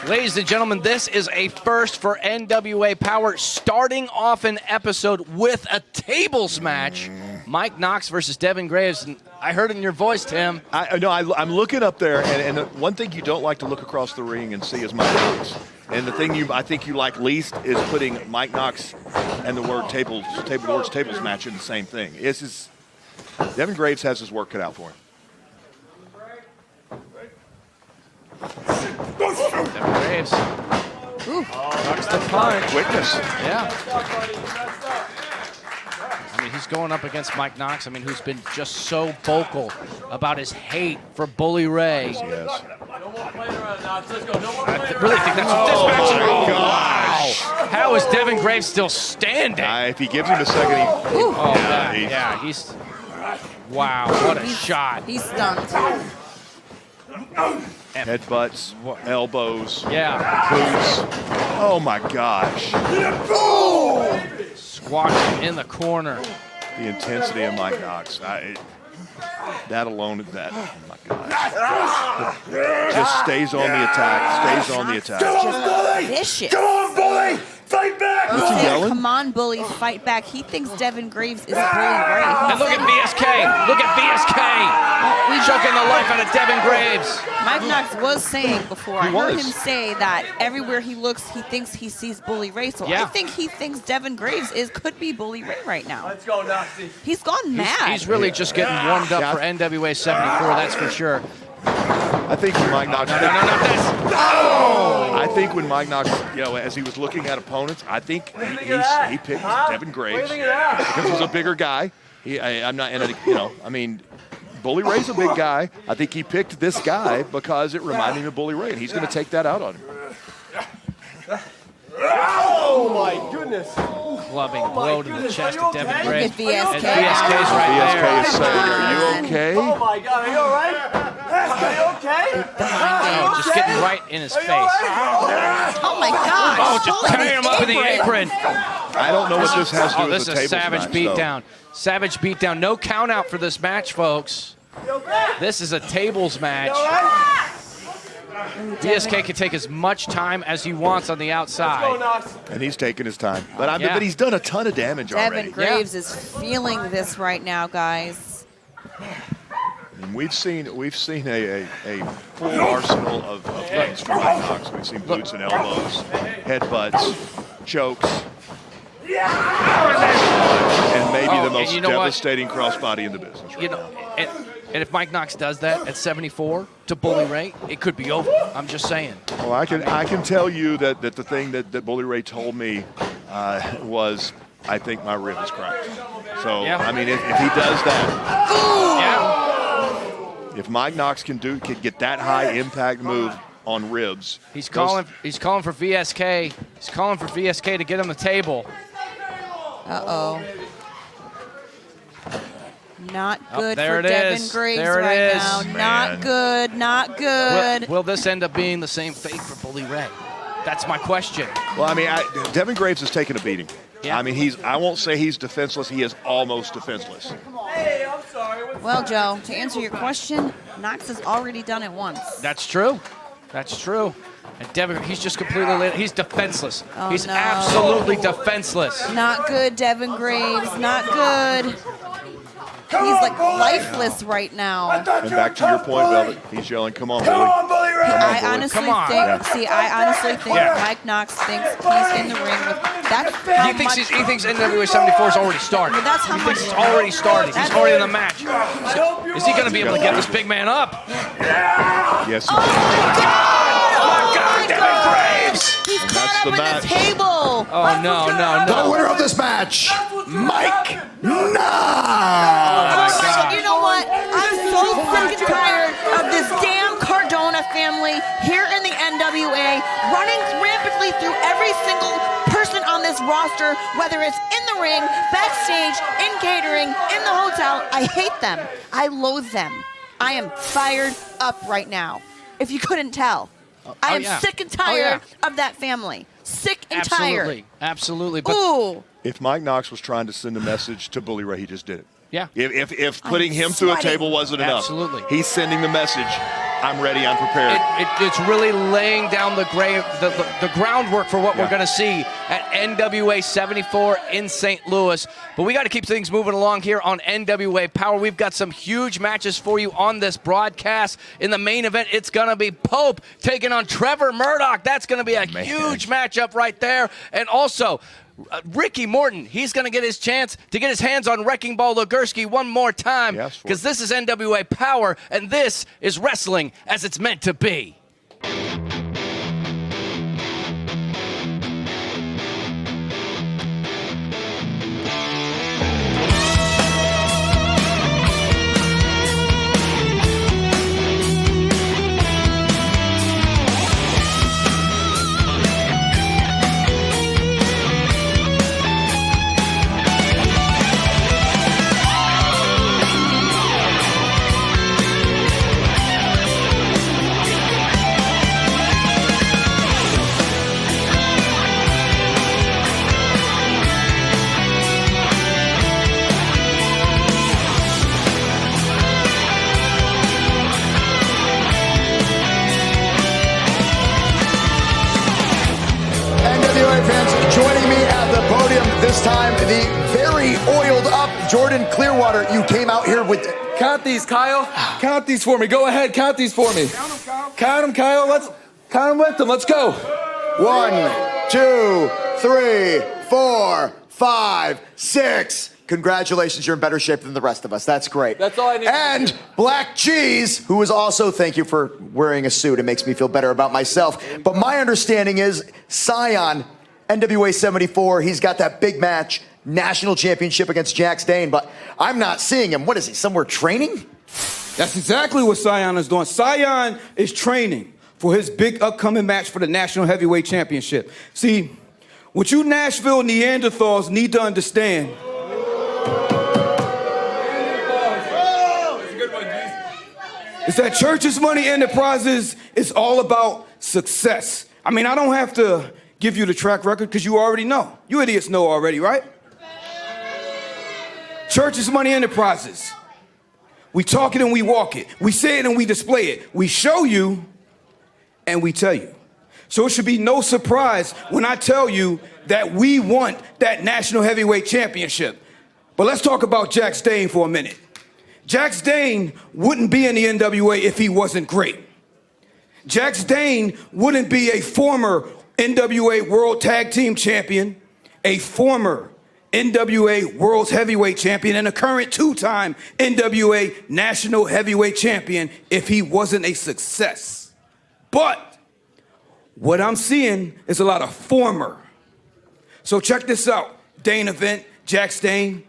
Ladies and gentlemen, this is a first for NWA Powerrr, starting off an episode with a tables match. Mike Knox versus Devin Graves. And I heard it in your voice, Tim. I'm looking up there, and one thing you don't like to look across the ring and see is Mike Knox. And the thing I think you like least is putting Mike Knox and the word tables match in the same thing. Devin Graves has his work cut out for him. Devin Graves. Knocks the punch. Quickness. Yeah. I mean, he's going up against Mike Knox, who's been just so vocal about his hate for Bully Ray. Yes. I really think that's what this match is. Oh, my gosh. Wow. How is Devin Graves still standing? If he gives him a second, he's wow, what a shot. He's stunned. Headbutts, elbows, boots. Oh my gosh. Squashing in the corner. The intensity of Mike Knox. That alone, oh my gosh. Just stays on the attack, Just vicious. Come on, Bully! Fight back! What's he yelling? Come on, Bully, fight back. He thinks Devin Graves is Bully Ray. And look at VSK. Look at VSK. Choking the life out of Devin Graves. Mike Knox was saying before, I heard him say that everywhere he looks, he thinks he sees Bully Ray. So I think he thinks Devin Graves could be Bully Ray right now. Let's go, Knoxy. He's gone mad. He's really just getting warmed up for NWA 74, that's for sure. I think when Mike Knox. I think when Mike Knox, as he was looking at opponents, I think he picked Devin Graves because he's a bigger guy. Bully Ray's a big guy. I think he picked this guy because it reminded him of Bully Ray, and he's going to take that out on him. Oh my goodness! Clubbing blow to the chest of Devin Graves. Look at VSK. And VSK's right there. VSK is saying, "Are you okay?" Oh my God, are you all right? Are you okay? Oh, just getting right in his face. Oh my gosh. Oh, just tearing him up in the apron. I don't know what this has to do with the this is a tables savage match, beatdown. Savage beatdown. No count out for this match, folks. This is a tables match. VSK can take as much time as he wants on the outside. And he's taking his time. But he's done a ton of damage already. Devin Graves is feeling this right now, guys. And we've seen a full arsenal of things from Mike Knox. We've seen boots and elbows, headbutts, chokes, and maybe the most devastating crossbody in the business right now. And if Mike Knox does that at 74 to Bully Ray, it could be over. I'm just saying. Well, I can tell you that the thing that Bully Ray told me was, I think my rib is cracked. So if he does that, if Mike Knox can get that high impact move on ribs, he's calling for VSK. He's calling for VSK to get him the table. Uh-oh. Not good for Devin Graves right now. Not good, not good. Will this end up being the same fate for Bully Ray? That's my question. Well, Devin Graves has taken a beating. Yeah. I won't say he's defenseless. He is almost defenseless. Hey, I'm sorry. Well, Joe, to answer your question, Knox has already done it once. That's true. That's true. And Devin, he's just completely, he's defenseless. Oh, he's no. absolutely defenseless. Not good, Devin Graves. Not good. He's like lifeless right now. And back to your point, Velvet, he's yelling, "Come on, Bully! Come on, Bully Ray!" I honestly think Mike Knox thinks he's in the ring with that's how He thinks NWA 74 is already started. But that's how he much thinks it's already started. He's already in the match. Is he going to be able to get this big man up? Yes. Oh my God! Devin Graves! He's caught up in the table. Oh no! The winner of this match, Mike Knox. You know what? I'm so sick and tired of this damn Cardona family here in the NWA running rampantly through every single person on this roster, whether it's in the ring, backstage, in catering, in the hotel. I hate them. I loathe them. I am fired up right now, if you couldn't tell. I am sick and tired of that family. Sick and tired. Absolutely. But ooh. If Mike Knox was trying to send a message to Bully Ray, he just did it. Yeah. If putting him through a table wasn't enough, he's sending the message. I'm ready. I'm prepared. It's really laying down the groundwork for what we're going to see at NWA 74 in St. Louis. But we got to keep things moving along here on NWA Powerrr. We've got some huge matches for you on this broadcast. In the main event, it's going to be Pope taking on Trevor Murdoch. That's going to be a huge matchup right there. And also, Ricky Morton, he's going to get his chance to get his hands on Wrecking Ball Legursky one more time, because this is NWA Powerrr, and this is wrestling as it's meant to be. This time, the very oiled up Jordan Clearwater. You came out here with... Count these, Kyle. Count these for me. Go ahead, count these for me. Count them, Kyle. Let's count them with them. Let's go. 1, 2, 3, 4, 5, 6. Congratulations, you're in better shape than the rest of us. That's great. That's all I need. And Black Cheese, who is also, thank you for wearing a suit. It makes me feel better about myself. But my understanding is Scion, NWA 74, he's got that big match, national championship against Jax Dane, but I'm not seeing him. What is he, somewhere training? That's exactly what Scion is doing. Scion is training for his big upcoming match for the National Heavyweight Championship. See, what you Nashville Neanderthals need to understand is that Church's Money Enterprises is all about success. I mean, I don't have to give you the track record because you already know. You idiots know already, right? Church's Money Enterprises. We talk it and we walk it. We say it and we display it. We show you and we tell you. So it should be no surprise when I tell you that we want that National Heavyweight Championship. But let's talk about Jax Dane for a minute. Jax Dane wouldn't be in the NWA if he wasn't great. Jax Dane wouldn't be a former NWA World Tag Team Champion, a former NWA Worlds Heavyweight Champion, and a current two-time NWA National Heavyweight Champion if he wasn't a success. But what I'm seeing is a lot of former. So check this out. Dane event, Jax Dane.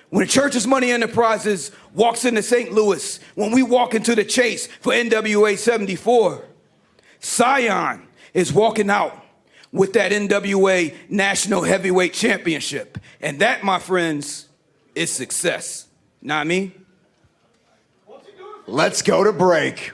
When the Church's Money Enterprises walks into St. Louis, when we walk into the chase for NWA 74, Scion is walking out with that NWA National Heavyweight Championship. And that, my friends, is success. Know what I mean? Let's go to break.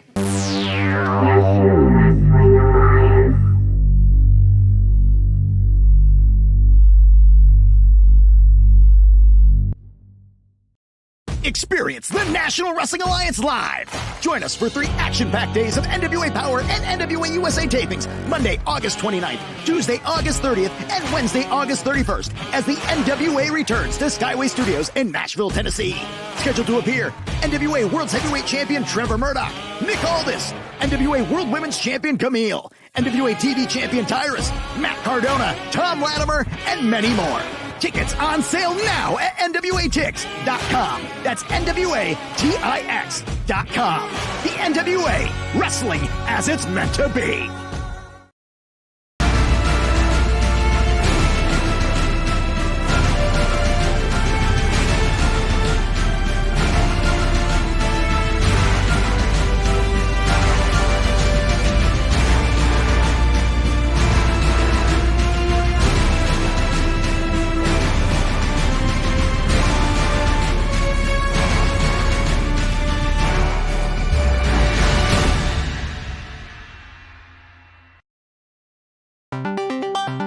Experience the National Wrestling Alliance live. Join us for 3 action-packed days of NWA Powerrr and NWA USA tapings, Monday, August 29th, Tuesday, August 30th, and Wednesday, August 31st, as the NWA returns to Skyway Studios in Nashville, Tennessee. Scheduled to appear, NWA Worlds Heavyweight Champion Trevor Murdoch, Nick Aldis, NWA World Women's Champion Camille, NWA TV Champion Tyrus, Matt Cardona, Tom Latimer, and many more. Tickets on sale now at NWATix.com. That's NWATIX.com. The NWA, wrestling as it's meant to be.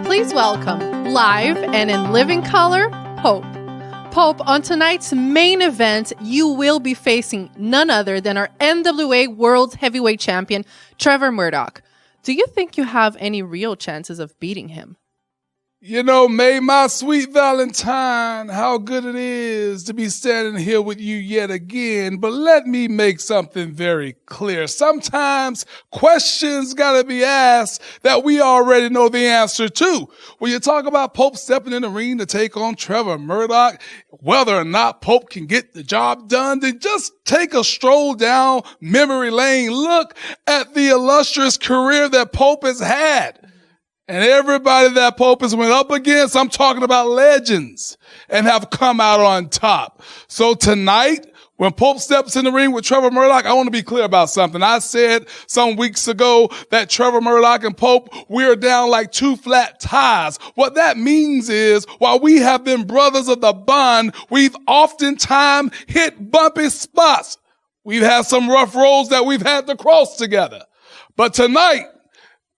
Please welcome, live and in living color, Pope. Pope, on tonight's main event, you will be facing none other than our NWA Worlds Heavyweight Champion, Trevor Murdoch. Do you think you have any real chances of beating him? You know, May, my sweet Valentine, how good it is to be standing here with you yet again. But let me make something very clear. Sometimes questions gotta be asked that we already know the answer to. When you talk about Pope stepping in the ring to take on Trevor Murdoch, whether or not Pope can get the job done, then just take a stroll down memory lane. Look at the illustrious career that Pope has had. And everybody that Pope has went up against, I'm talking about legends, and have come out on top. So tonight, when Pope steps in the ring with Trevor Murdoch, I want to be clear about something. I said some weeks ago that Trevor Murdoch and Pope, we're down like two flat tires. What that means is, while we have been brothers of the bond, we've oftentimes hit bumpy spots. We've had some rough roads that we've had to cross together. But tonight,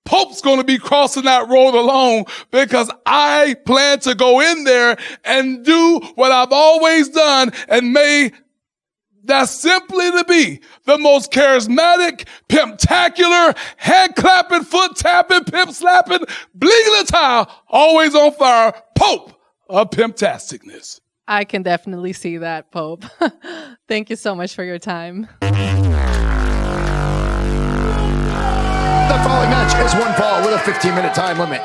Pope's going to be crossing that road alone, because I plan to go in there and do what I've always done, and that's simply to be the most charismatic, pimptacular, head-clapping, foot-tapping, pimp-slapping, bling-a-tile, always on fire, Pope of pimptasticness. I can definitely see that, Pope. Thank you so much for your time. The following match is one fall with a 15-minute time limit.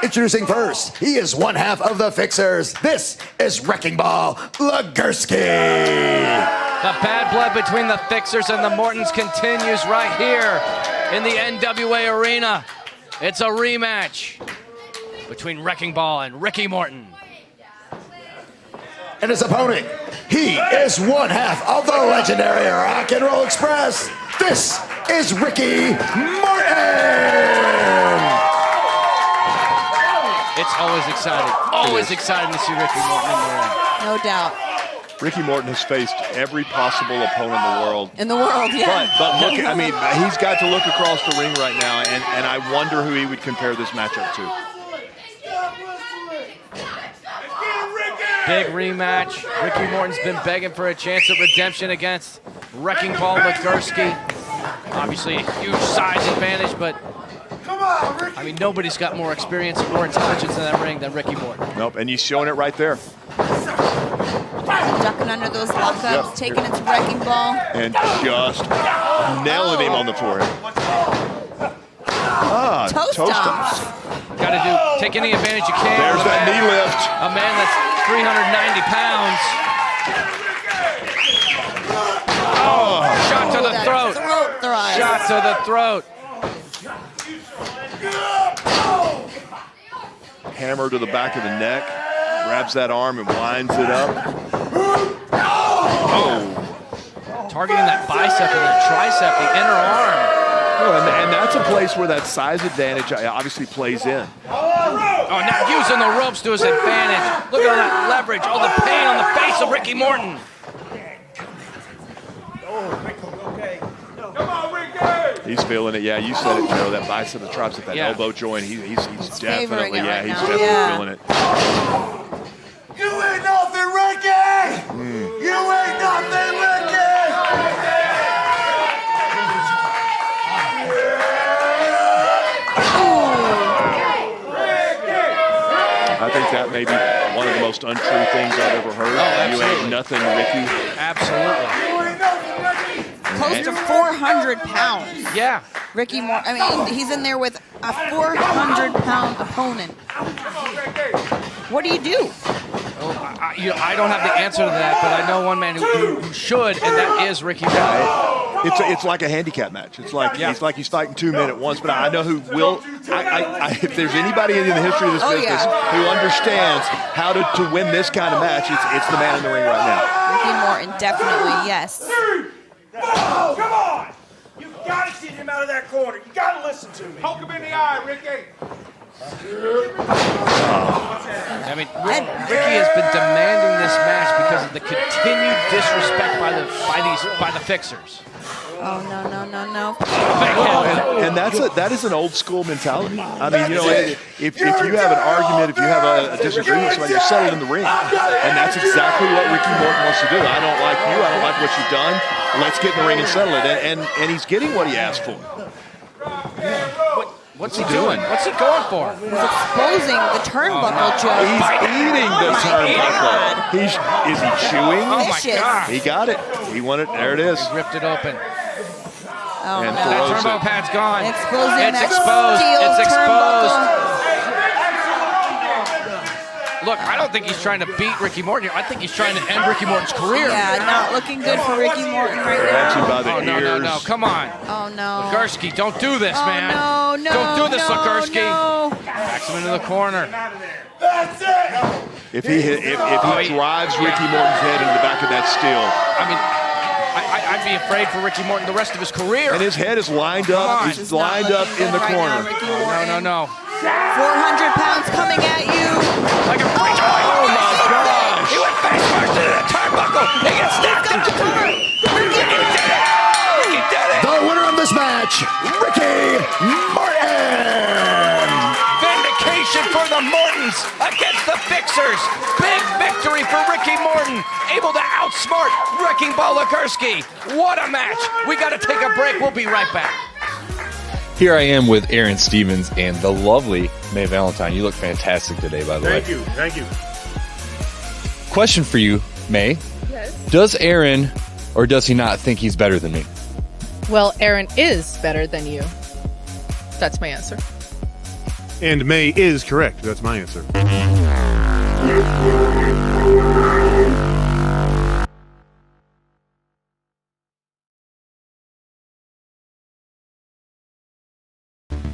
Introducing first, he is one half of the Fixers. This is Wrecking Ball Legursky. The bad blood between the Fixers and the Mortons continues right here in the NWA arena. It's a rematch between Wrecking Ball and Ricky Morton. And his opponent, he is one half of the legendary Rock and Roll Express. This is Ricky Morton. It's always exciting to see Ricky Morton in the ring. No doubt. Ricky Morton has faced every possible opponent in the world. In the world, yeah. But look, I mean, he's got to look across the ring right now, and I wonder who he would compare this matchup to. Big rematch. Ricky Morton's been begging for a chance at redemption against Wrecking Ball Legursky. Obviously a huge size advantage, but I mean, nobody's got more experience and more intelligence in that ring than Ricky Morton. Nope, and he's showing it right there. Ducking under those lockups, taking it to Wrecking Ball. And just nailing him on the forehead. Toe stomps. Got to take any advantage you can. There's that knee lift. A man that's 390 pounds. Oh, shot to the throat. Shot to the throat. Hammer to the back of the neck. Grabs that arm and winds it up. Oh. Targeting that bicep and that tricep, the inner arm. Oh, and that's a place where that size advantage obviously plays in. Oh, now using the ropes to his advantage. Look at all that leverage, all the pain on the face of Ricky Morton. He's feeling it. Yeah, you said it, Joe. That bicep, the tricep, that elbow joint. He's definitely, he's definitely feeling it. You ain't nothing, Ricky! You ain't nothing, Ricky! I think that may be one of the most untrue things I've ever heard. Oh, you ain't nothing, Ricky. Absolutely. Close to 400 pounds. Yeah. Ricky Morton, I mean, he's in there with a 400-pound opponent. What do you do? Oh, I don't have the answer to that, but I know one man who should, and that is Ricky Morton. It's like a handicap match. It's like he's fighting two men at once. But I know who will. If there's anybody in the history of this business who understands how to win this kind of match, it's the man in the ring right now. Ricky Morton, definitely, yes. Oh, come on! You gotta get him out of that corner. You gotta listen to me. Poke him in the eye, Ricky. I mean, Ricky has been demanding this match because of the continued disrespect by the Fixers. Oh, no, no, no, no. And that is an old school mentality. I mean, you know, if you have an argument, if you have a disagreement with somebody, you settle it in the ring. And that's exactly what Ricky Morton wants to do. I don't like you. I don't like what you've done. Let's get in the ring and settle it. And he's getting what he asked for. What's he doing? What's he going for? He's exposing the turnbuckle, Joe. He's eating the turnbuckle. Is he chewing? Oh, my God. He got it. He wanted it. There it is. He ripped it open. Oh, And no. That throws turbo it. pad's gone. Exposing It's that exposed. steel It's exposed. turnbuckle. Look, I don't think he's trying to beat Ricky Morton here. I think he's trying to end Ricky Morton's career. Yeah, not looking good for Ricky Morton right Grabs him now. by the No, ears. no, come on. Oh, no. Legursky, don't do this, Oh, man. no, no, Don't do this, no, Legursky. no. Backs him into the corner. If he drives Ricky Morton's head into the back of that steel. I mean, I'd be afraid for Ricky Morton the rest of his career. And his head is lined up. This He's lined up in the corner. No. 400 pounds coming at you. Like a freak. Oh, my gosh. He went face first into the turnbuckle. He gets snapped. Ricky did it. The winner of this match, Ricky Morton. Vindication for the Mortons against the Fixers. Big victory for Ricky Morton. Able to outsmart Wrecking Ball Legursky. What a match. We got to take a break. We'll be right back. Here I am with Aaron Stevens and the lovely May Valentine. You look fantastic today, by the way. Thank you. Question for you, May. Yes. Does Aaron, or does he not think he's better than me? Well, Aaron is better than you. That's my answer. And May is correct. That's my answer.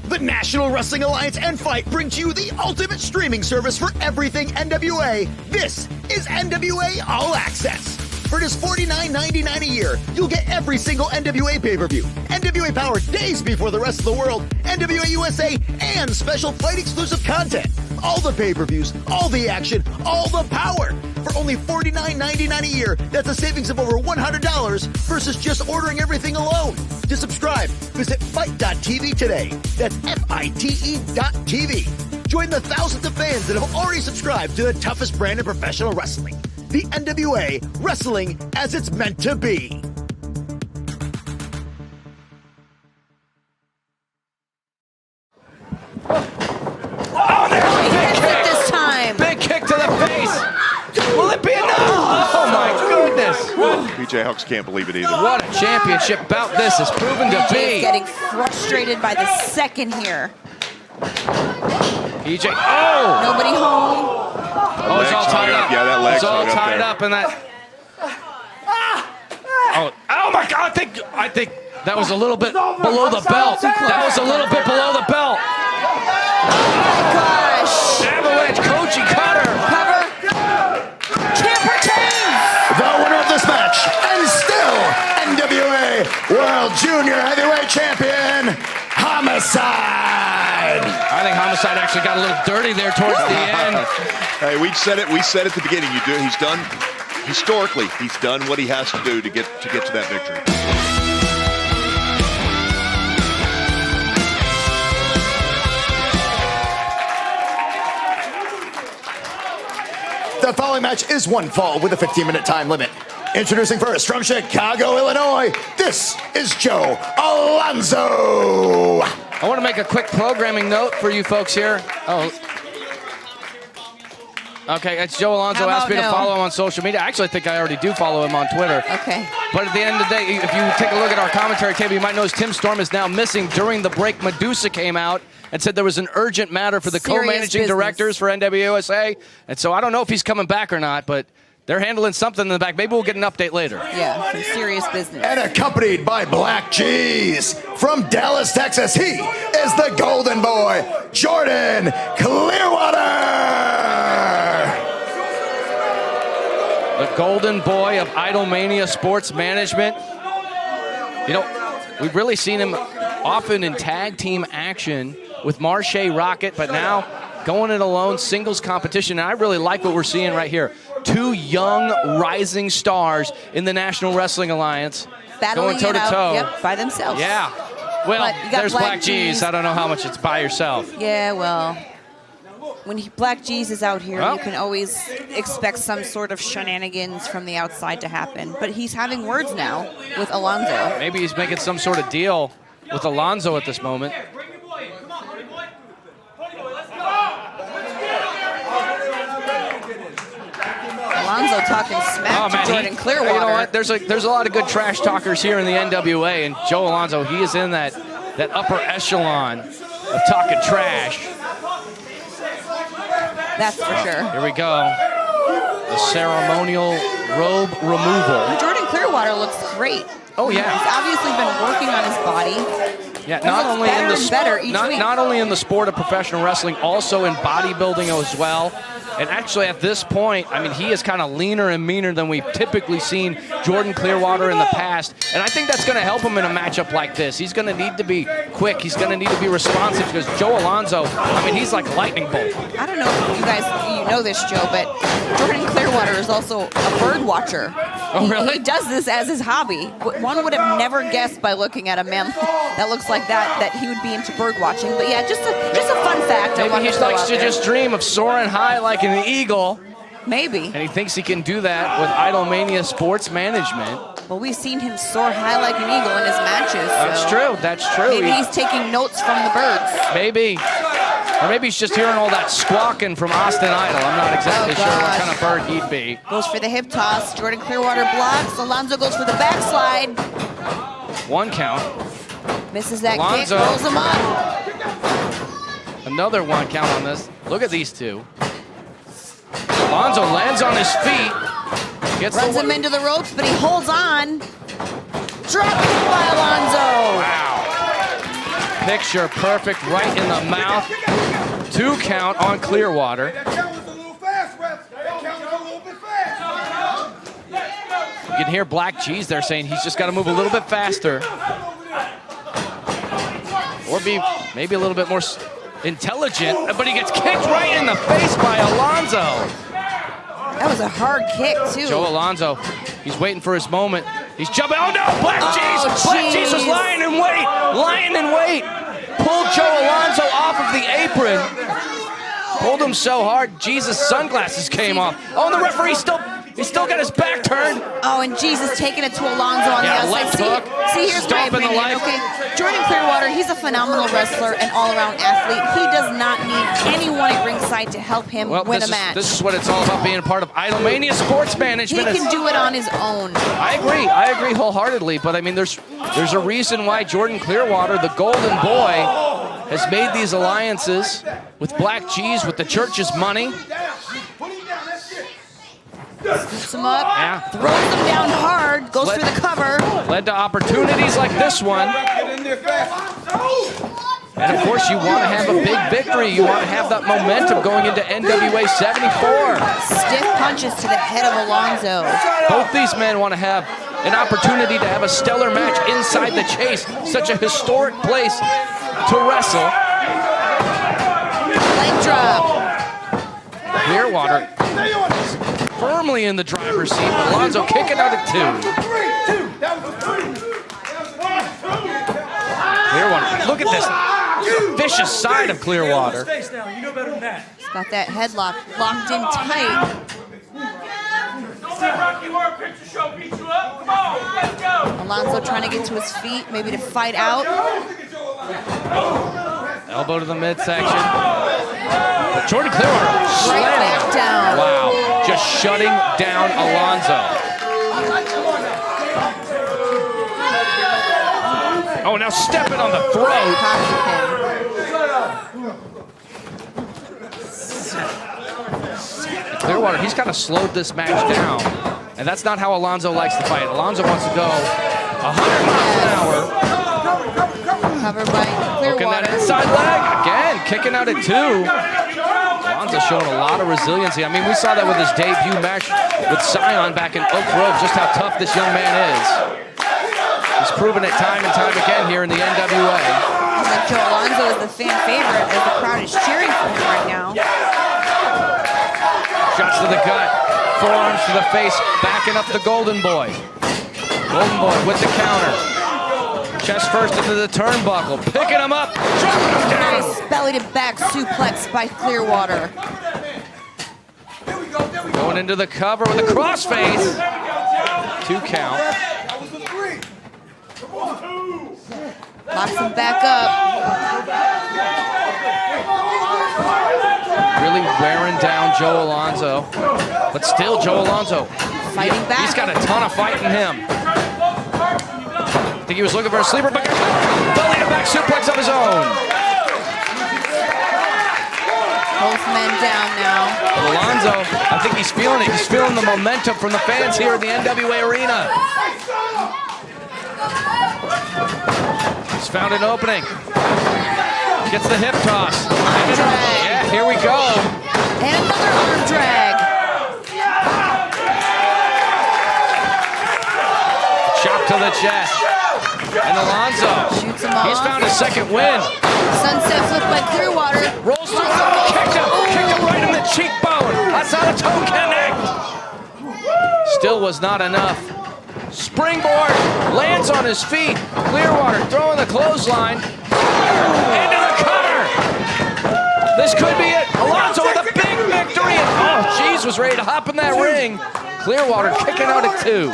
The National Wrestling Alliance and Fight brings you the ultimate streaming service for everything NWA. This is NWA All Access. For just $49.99 a year, you'll get every single NWA pay-per-view, NWA Powerrr days before the rest of the world, NWA USA, and special fight exclusive content. All the pay-per-views, all the action, all the power. For only $49.99 a year, that's a savings of over $100 versus just ordering everything alone. To subscribe, visit fight.tv today. That's FITE.tv. Join the thousands of fans that have already subscribed to the toughest brand in professional wrestling. The NWA, wrestling as it's meant to be. This time. Big kick to the face. Will it be enough? Oh, my goodness. BJ Hawks can't believe it either. What a championship bout this has proven to BJ is be. getting frustrated by the second here. PJ, oh! Nobody home. Oh, it's all tied up. Yeah, that leg's It's all hung up tied there. up in that. Oh my God! I think that was a little bit below the belt. That was a little bit below the belt. Gosh. Avalanche Koji cutter. Cover. Champ retains. The winner of this match, and still NWA World Junior Heavyweight Champion, Homicide. I think Homicide actually got a little dirty there towards the end. Hey, we said it at the beginning. He's done historically. He's done what he has to do to get to that victory. The following match is one fall with a 15-minute time limit. Introducing first from Chicago, Illinois, this is Joe Alonzo. I want to make a quick programming note for you folks here. Oh. Okay, it's Joe Alonzo. How Asked me to about follow him on social media. Actually, I think I already do follow him on Twitter. Okay. But at the end of the day, if you take a look at our commentary table, you might notice Tim Storm is now missing. During the break, Medusa came out and said there was an urgent matter for the Serious co-managing business. directors for NWA USA. And so I don't know if he's coming back or not, but they're handling something in the back. Maybe we'll get an update later. Yeah, some serious business. And accompanied by Black Cheese from Dallas, Texas, he is the Golden Boy, Jordan Clearwater. The golden boy of Idolmania Sports Management. You know, we've really seen him often in tag team action with Marche Rocket, but now going it alone, singles competition. And I really like what we're seeing right here. Two young rising stars in the National Wrestling Alliance. battling going toe to toe. Yep, by themselves. Yeah. Well, there's Black G's. G's. I don't know how much it's by yourself. Yeah, well, when Black G's is out here, you can always expect some sort of shenanigans from the outside to happen. But he's having words now with Alonzo. Maybe he's making some sort of deal with Alonzo at this moment. Alonzo talking smack to Jordan Clearwater. You know what? There's a lot of good trash talkers here in the NWA, and Joe Alonzo, he is in that upper echelon of talking trash. That's for sure. Here we go. The ceremonial robe removal. Jordan Clearwater looks great. Oh yeah. He's obviously been working on his body. Yeah, not only better and better each week. not only in the sport of professional wrestling, also in bodybuilding as well. And actually, at this point, I mean, he is kind of leaner and meaner than we've typically seen Jordan Clearwater in the past. And I think that's going to help him in a matchup like this. He's going to need to be quick. He's going to need to be responsive because Joe Alonzo, I mean, he's like a lightning bolt. I don't know if you guys know this, Joe, but Jordan Clearwater is also a bird watcher. Oh, really? He does this as his hobby. One would have never guessed by looking at a man that looks like that he would be into bird watching. But yeah, just a fun fact. Maybe he likes to just dream of soaring high like an eagle. Maybe. And he thinks he can do that with Idolmania Sports Management. Well, we've seen him soar high like an eagle in his matches. That's true. That's true. Maybe he's taking notes from the birds. Maybe. Or maybe he's just hearing all that squawking from Austin Idol. I'm not exactly sure what kind of bird he'd be. Goes for the hip toss. Jordan Clearwater blocks. Alonzo goes for the backslide. One count. Misses that Alonzo. kick. Rolls him up. Another one count on this. Look at these two. Alonzo lands on his feet. Runs him into the ropes, but he holds on. Drop kick by Alonzo. Wow. Picture perfect right in the mouth. 2 count on Clearwater. You can hear Black G's there saying he's just got to move a little bit faster. Or be maybe a little bit more intelligent, but he gets kicked right in the face by Alonzo. That was a hard kick, too. Joe Alonzo, he's waiting for his moment. He's jumping. Oh, no! Black G's! Black G's was lying in wait! Lying in wait! Pulled Joe Alonzo off of the apron. Pulled him so hard, Jesus' sunglasses came off. Oh, and the referee he's still got his back turned. Oh, and Jesus taking it to Alonzo on the outside. Left hook. See, here's my opinion, okay? Jordan Clearwater, he's a phenomenal wrestler and all-around athlete. He does not need anyone at ringside to help him win a match. This is what it's all about, being part of Idolmania Sports Management. He can do it on his own. I agree wholeheartedly, but I mean, there's a reason why Jordan Clearwater, the golden boy, has made these alliances with Black G's, with the church's money. Scoops him up, throws him down hard, goes for the cover. Led to opportunities like this one. And of course, you want to have a big victory. You want to have that momentum going into NWA 74. Stiff punches to the head of Alonzo. Both these men want to have an opportunity to have a stellar match inside the Chase. Such a historic place to wrestle. Leg drop. Clearwater firmly in the driver's seat. Alonzo kicking out at 2. Clearwater, look at this vicious side of Clearwater. He's got that headlock locked in tight. Alonzo trying to get to his feet, maybe to fight out. Elbow to the midsection. Jordan Clearwater Right back down. Wow, just shutting down Alonzo. Oh, now stepping on the throat. Clearwater, he's kind of slowed this match down. And that's not how Alonzo likes to fight. Alonzo wants to go 100 miles an hour. Covered by Clearwater. Looking at inside leg. Again, kicking out at 2. Alonzo showing a lot of resiliency. I mean, we saw that with his debut match with Sion back in Oak Grove, just how tough this young man is. He's proven it time and time again here in the NWA. Joe Alonzo is the fan favorite as the crowd is cheering for him right now. Shots to the gut, forearms to the face, backing up the golden boy. Golden Boy with the counter. Chest first into the turnbuckle. Picking him up. Dropping him down. Nice belly to back suplex by Clearwater. Going into the cover with a crossface. 2 count. Locks him back up. Really wearing down Joe Alonzo. But still Joe Alonzo. Fighting back. He's got a ton of fight in him. I think he was looking for a sleeper, but belly to back suplex of his own. Both men down now. But Alonzo, I think he's feeling it. He's feeling the momentum from the fans here in the NWA arena. He's found an opening. Gets the hip toss. Yeah, here we go. And another arm drag. Chop to the chest. And Alonzo. Shoots him off. He's found his second win. Sunset flip by Clearwater. Rolls through. Kicked him right in the cheekbone. That's how the toe connect. Still was not enough. Springboard. Lands on his feet. Clearwater throwing the clothesline. Into the cover. This could be it. Alonzo with a big victory. Oh, jeez, was ready to hop in that ring. Clearwater kicking out at 2.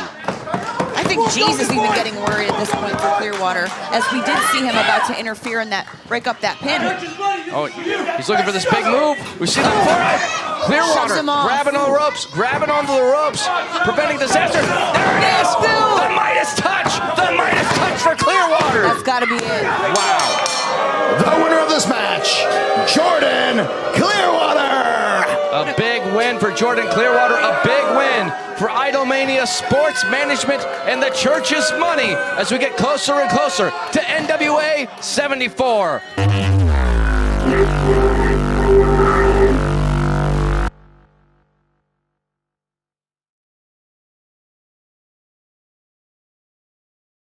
I think G's is even getting worried at this point for Clearwater, as we did see him about to interfere in that, break up that pin. Oh, he's looking for this big move. We see that forearm. Clearwater grabbing on the ropes, grabbing onto the ropes, preventing disaster. There it is. The Midas touch. The Midas touch for Clearwater. That's got to be it. Wow. The winner of this match, Jordan Clearwater. A big win for Jordan Clearwater. A big win for Idolmania Sports Management and the church's money as we get closer and closer to NWA 74.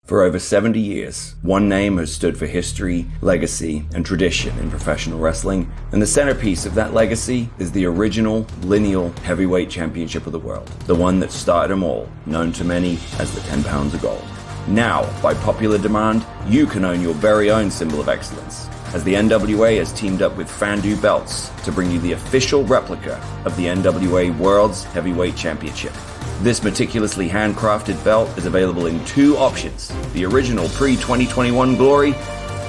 For over 70 years, one name has stood for history, legacy, and tradition in professional wrestling, and the centerpiece of that legacy is the original lineal heavyweight championship of the world, the one that started them all, known to many as the 10 pounds of gold. Now, by popular demand, you can own your very own symbol of excellence, as the NWA has teamed up with Fandu Belts to bring you the official replica of the NWA Worlds Heavyweight Championship. This meticulously handcrafted belt is available in 2 options, the original pre-2021 Glory,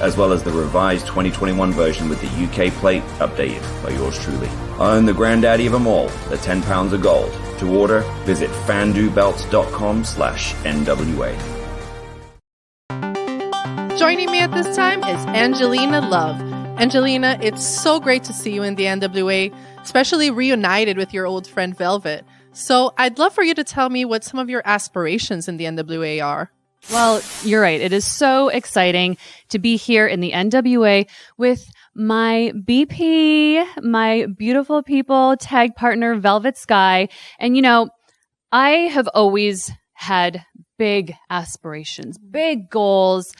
as well as the revised 2021 version with the UK plate updated by yours truly. Own the granddaddy of them all, the 10 pounds of gold. To order, visit fandubelts.com/NWA. Joining me at this time is Angelina Love. Angelina, it's so great to see you in the NWA, especially reunited with your old friend Velvet. So I'd love for you to tell me what some of your aspirations in the NWA are. Well, you're right. It is so exciting to be here in the NWA with my BP, my beautiful people, tag partner, Velvet Sky. And, you know, I have always had big aspirations, big goals.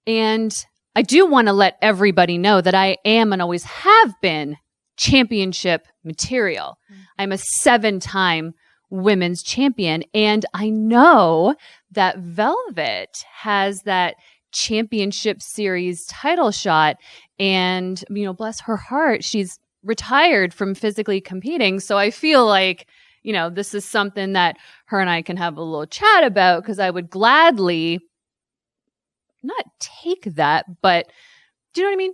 And I do want to let everybody know that I am and always have been championship material. I'm a 7-time women's champion, and I know that Velvet has that championship series title shot, and, you know, bless her heart, she's retired from physically competing. So I feel like, you know, this is something that her and I can have a little chat about, because I would gladly not take that, but do you know what I mean?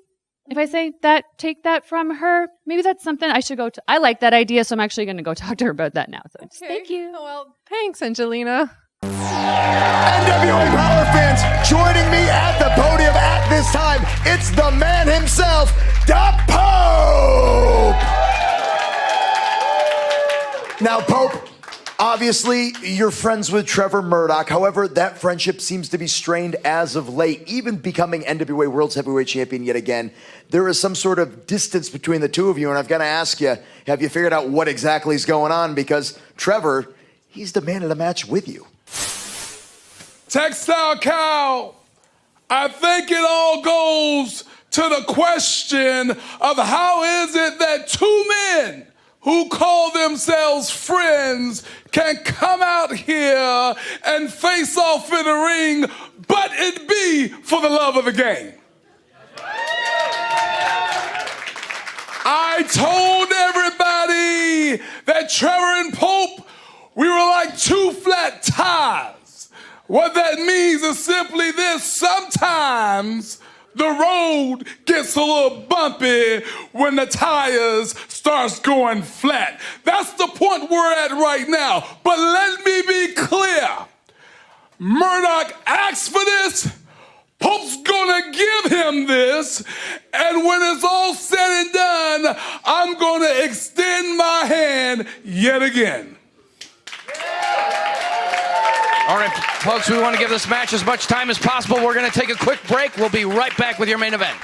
If I say that, take that from her, maybe that's something I should go to. I like that idea, so I'm actually going to go talk to her about that now. So just thank you. Well, thanks, Angelina. NWA Powerrr fans, joining me at the podium at this time, it's the man himself, the Pope! Now, Pope, obviously, you're friends with Trevor Murdoch. However, that friendship seems to be strained as of late, even becoming NWA Worlds Heavyweight Champion yet again. There is some sort of distance between the two of you, and I've got to ask you, have you figured out what exactly is going on? Because Trevor, he's demanded a match with you. Textile Cow, I think it all goes to the question of how is it that 2 men who call themselves friends can come out here and face off in a ring, but it be for the love of the game. I told everybody that Trevor and Pope, we were like two flat tires. What that means is simply this: sometimes the road gets a little bumpy when the tires starts going flat. That's the point we're at right now. But let me be clear. Murdoch asked for this. Pope's gonna give him this. And when it's all said and done, I'm gonna extend my hand yet again. All right, folks, we want to give this match as much time as possible. We're going to take a quick break. We'll be right back with your main event.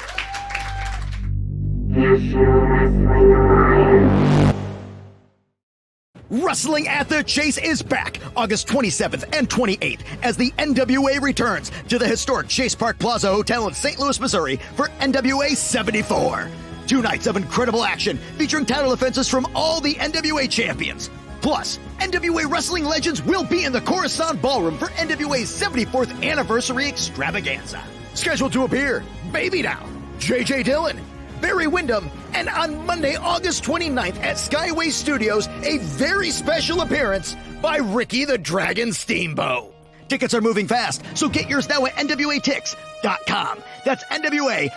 Wrestling at the Chase is back August 27th and 28th as the NWA returns to the historic Chase Park Plaza Hotel in St. Louis, Missouri for NWA 74. 2 nights of incredible action featuring title defenses from all the NWA champions. Plus, NWA wrestling legends will be in the Coruscant Ballroom for NWA's 74th anniversary extravaganza. Scheduled to appear, Baby Doll, JJ Dillon, Barry Windham, and on Monday, August 29th at Skyway Studios, a very special appearance by Ricky the Dragon Steamboat. Tickets are moving fast, so get yours now at NWATix.com. That's NWATix.com.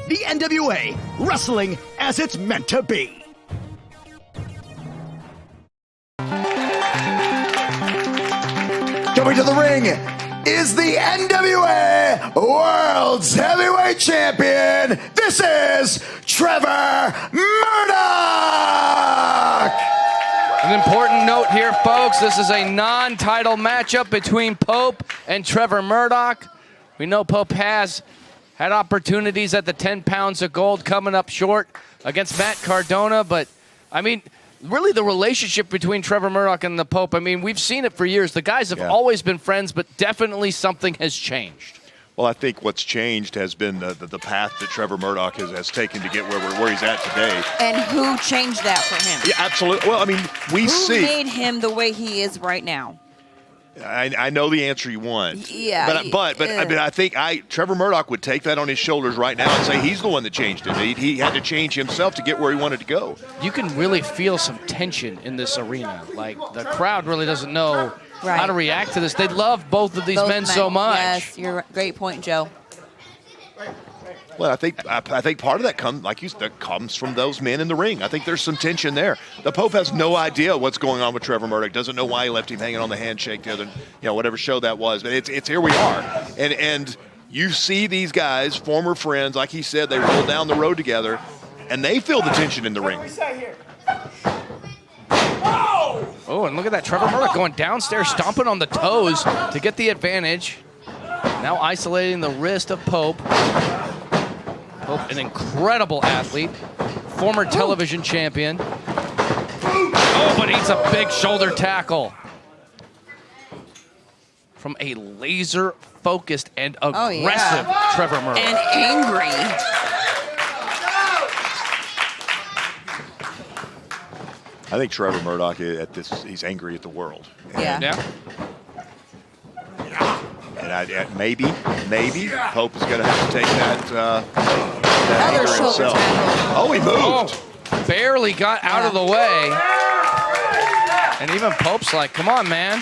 The NWA, wrestling as it's meant to be. Coming to the ring is the NWA Worlds Heavyweight Champion. This is Trevor Murdoch. An important note here, folks. This is a non-title matchup between Pope and Trevor Murdoch. We know Pope has had opportunities at the 10 pounds of gold, coming up short against Matt Cardona, but I mean, really the relationship between Trevor Murdoch and the Pope, I mean, we've seen it for years. The guys have always been friends, but definitely something has changed. Well, I think what's changed has been the path that Trevor Murdoch has taken to get where he's at today. And who changed that for him? Yeah, absolutely. Well, I mean, who made him the way he is right now? I know the answer you want. Yeah. But I think Trevor Murdoch would take that on his shoulders right now and say he's the one that changed it. He had to change himself to get where he wanted to go. You can really feel some tension in this arena. Like, the crowd really doesn't know how to react to this. They love both of these men so much. Yes, you're right. Great point, Joe. Well, I think part of that comes from those men in the ring. I think there's some tension there. The Pope has no idea what's going on with Trevor Murdoch. Doesn't know why he left him hanging on the handshake the other, whatever show that was. But it's here we are, and you see these guys, former friends, like he said, they roll down the road together, and they feel the tension in the ring. Oh, and look at that, Trevor Murdoch going downstairs, stomping on the toes to get the advantage. Now isolating the wrist of Pope. Pope, an incredible athlete, former television champion. Oh, but eats a big shoulder tackle from a laser-focused and aggressive Trevor Murdoch. And angry. I think Trevor Murdoch he's angry at the world. Yeah. And maybe Pope is going to have to take that Another anger shoulder himself. tackle. Oh, he moved. Oh, barely got out of the way. And even Pope's like, come on, man.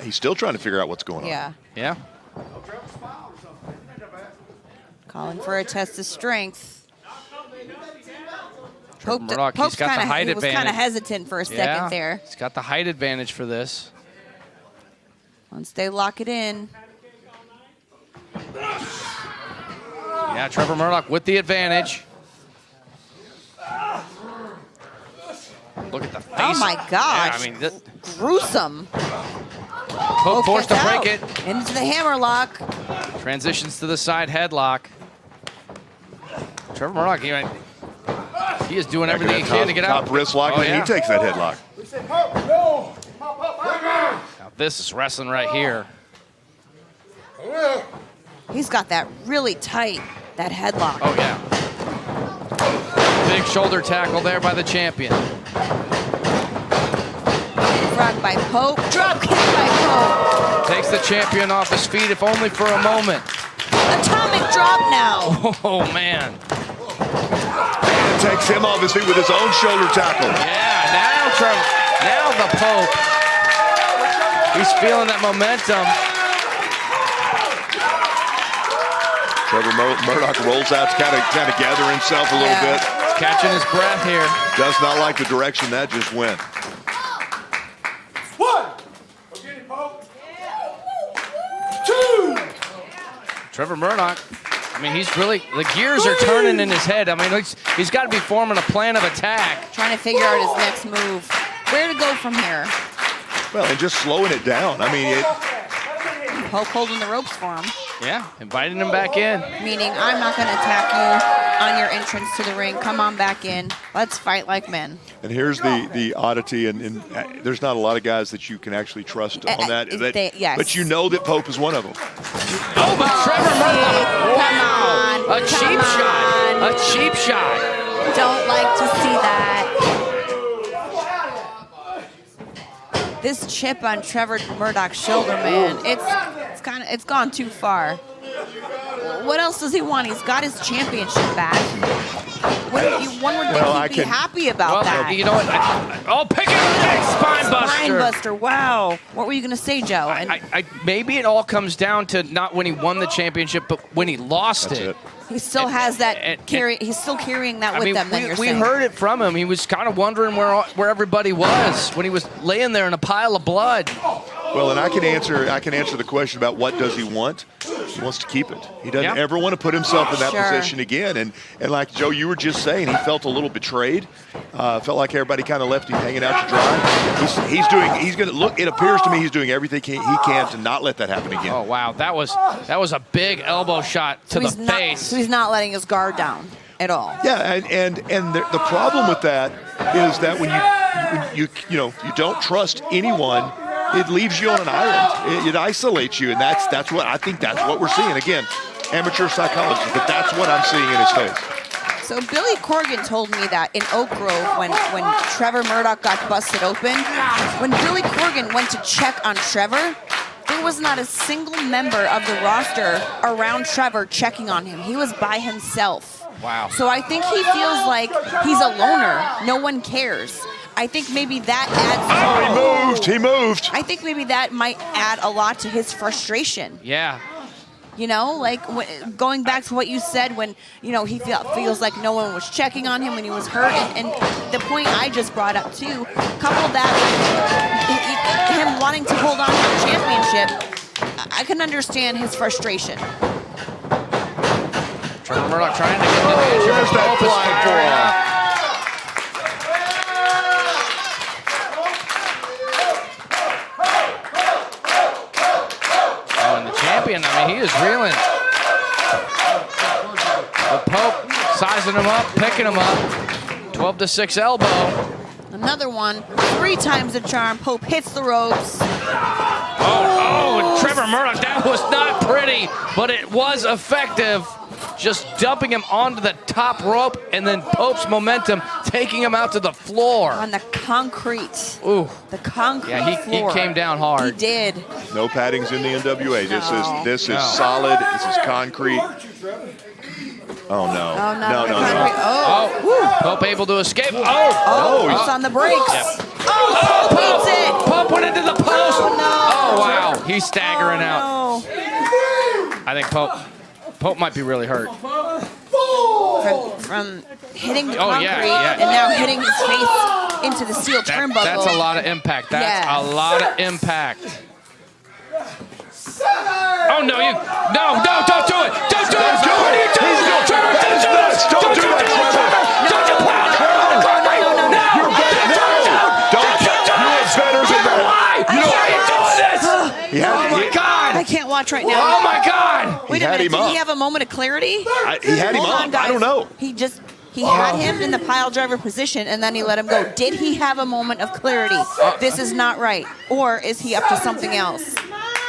He's still trying to figure out what's going on. Yeah. Calling for a test of strength. Trevor Murdoch, he's got the height advantage. He was kind of hesitant for a second there. He's got the height advantage for this. Once they lock it in. Yeah, Trevor Murdoch with the advantage. Look at the face. Oh my gosh. Yeah, I mean, gruesome. Pope forced to break it. Into the hammerlock. Transitions to the side headlock. Trevor Murdoch, he is doing everything he can to get out. Top wrist lock, and he takes that headlock. Now this is wrestling right here. He's got that really tight That headlock. Oh, yeah. Big shoulder tackle there by the champion. Frog by Pope. Drop kick by Pope. Takes the champion off his feet, if only for a moment. Atomic drop now. Oh, man. And takes him off his feet with his own shoulder tackle. Yeah, now the Pope. He's feeling that momentum. Trevor Murdoch rolls out to kind of gather himself a little bit. He's catching his breath here. Does not like the direction that just went. Trevor Murdoch, I mean, he's really, the gears are turning in his head. I mean, he's got to be forming a plan of attack. Trying to figure out his next move. Where to go from here? Well, and just slowing it down. I mean, Pope holding the ropes for him. Yeah, inviting him back in. Meaning, I'm not going to attack you on your entrance to the ring. Come on back in. Let's fight like men. And here's the oddity, and there's not a lot of guys that you can actually trust on that. Yes. But you know that Pope is one of them. Oh, but Trevor Murdoch. Wow. A cheap shot. A cheap shot. Don't like to see that. This chip on Trevor Murdoch's shoulder, man, it's gone too far. What else does he want? He's got his championship back. One would think he'd be happy about that. You know what? Pick it! Spine buster. Spine buster. Wow. What were you going to say, Joe? Maybe it all comes down to not when he won the championship, but when he lost it. He still has that he's still carrying that with them. We heard it from him. He was kind of wondering where everybody was when he was laying there in a pile of blood. Well, and I can answer the question about what does he want. He wants to keep it. He doesn't ever want to put himself in that position again. And like Joe, you were just saying, he felt a little betrayed. Felt like everybody kind of left him hanging out to dry. He's going to look. It appears to me he's doing everything he can to not let that happen again. Oh wow, that was a big elbow shot to the face. So he's not letting his guard down at all. Yeah, and the problem with that is that when you don't trust anyone, it leaves you on an island. It isolates you, and that's what we're seeing. Again, amateur psychology, but that's what I'm seeing in his face. So Billy Corgan told me that in Oak Grove when Trevor Murdoch got busted open, when Billy Corgan went to check on Trevor, there was not a single member of the roster around Trevor checking on him. He was by himself. Wow. So I think he feels like he's a loner. No one cares. I think maybe that adds... He moved. I think maybe that might add a lot to his frustration. Yeah. You know, like going back to what you said when, he feels like no one was checking on him when he was hurt. And the point I just brought up, too, couple that with him wanting to hold on to the championship, I can understand his frustration. Trevor Murdoch trying to get into the insurance. That flying forearm. I mean, he is reeling. The Pope sizing him up, picking him up. 12-6 elbow. Another one. 3 times the charm. Pope hits the ropes. Oh, Trevor Murdoch, that was not pretty, but it was effective. Just dumping him onto the top rope, and then Pope's momentum taking him out to the floor. On the concrete. Ooh. The concrete He floor. came down hard. He did. No paddings in the NWA. No. This is solid. This is concrete. Oh, no. Oh, Pope able to escape. It's on the brakes. Yep. Oh, Pope beats it. Pope went into the post. Oh, wow. He's staggering out. I think Pope might be really hurt. From hitting the concrete and now hitting his face into the steel turnbuckle. That's a lot of impact. That's a lot of impact. Oh, no, don't do it. Don't do it. What are you doing? Don't do it. Don't do it. Don't you put it on the concrete. No. You're better than that. Oh, my God. I can't watch right now. Oh, my God. Wait a minute. Did he have a moment of clarity? He had him Hold up. on, guys. I don't know. He had him in the pile driver position, and then he let him go. Did he have a moment of clarity? This is not right. Or is he up to something else?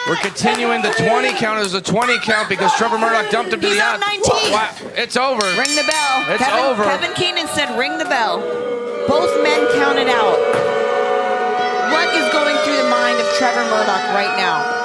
We're continuing the 20 count. There's a 20 count because Trevor Murdoch dumped him to the outside. 19. Wow, it's over. Ring the bell. It's over. Kevin Keenan said ring the bell. Both men counted out. What is going through the mind of Trevor Murdoch right now?